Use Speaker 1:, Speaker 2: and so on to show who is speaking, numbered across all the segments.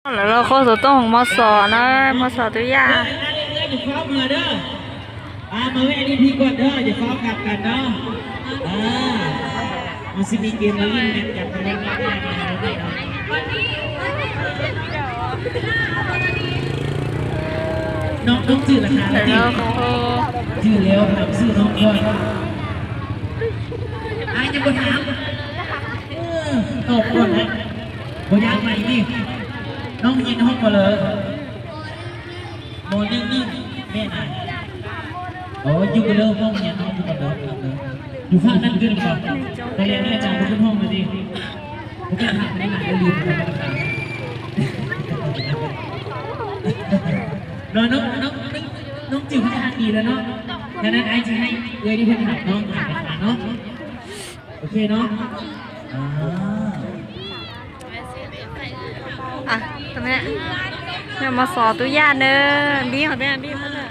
Speaker 1: แล้วเราก็จะต้องมาสอนนะมาสอนตัวอย่าง
Speaker 2: อย่าฟ้องมือเด้อมือไอ้นี่พี่ก่อนเด้ออย่าฟ้องกลับกันเนาะมันสิมีเกมมาเล่นกันจับไปเล่นกันน้องจืดราคาแล้วจืดแล้วทำซื้อน้องก่อนไอ้จะบนน้ำตกก่อนนะบนยางใหม่นี่น้องยินห้องมาเลยโมนิ่งแม่นายโอ้ยกันเลยห้องเนี่ยน้องอยู่กันเลยอยู่ข้างนั่นขึ้นก่อนแต่เรียนอาจารย์ขึ้นห้องมาดิผมจะถามไม่หายลืมไปแล้วน้องจิ๋วพัฒนาดีแล้วเนาะดังนั้นไอ้จะให้เลยที่เพื่อนถามน้องถามเนาะโอเคเนาะ
Speaker 1: ตรงนี้เนี่ยมาสอนตัวอย่างเนอะบี้เขาเนี่ยบี้เขาเนี่ย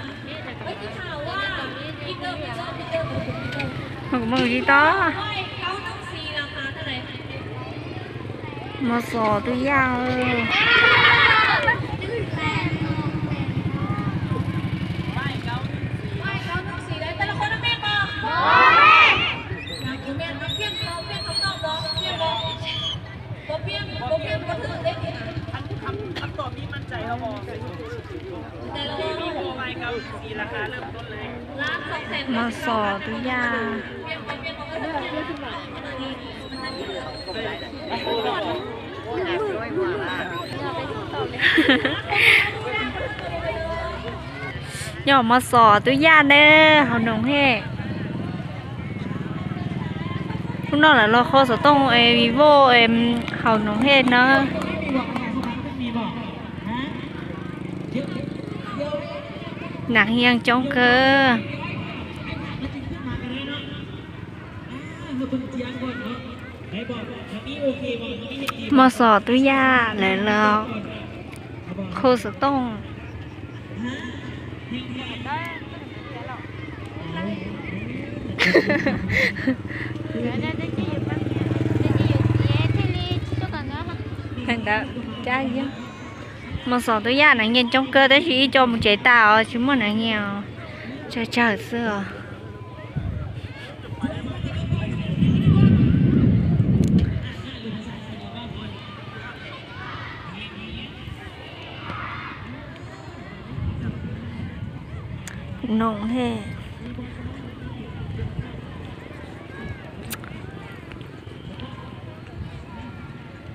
Speaker 1: มือที่ต่อมาสอนตัวอย่างมาสอนตัวอย่างย่อมาสอนตัวอย่างเนอะเขาหนุ่มเฮ่คุณน้องlà lo kho sở tông vivo hầu nóng hết nó nặng hiang trong cơ mà sò túi da lại là khô sở tông thành đó trái chứ mà sò túi da này nhìn trong cơ đấy chỉ cho một chế tạo chứ mà này nghèo chờ xưa nồng he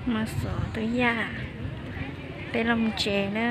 Speaker 1: mà sò túi daไปลำเจนะ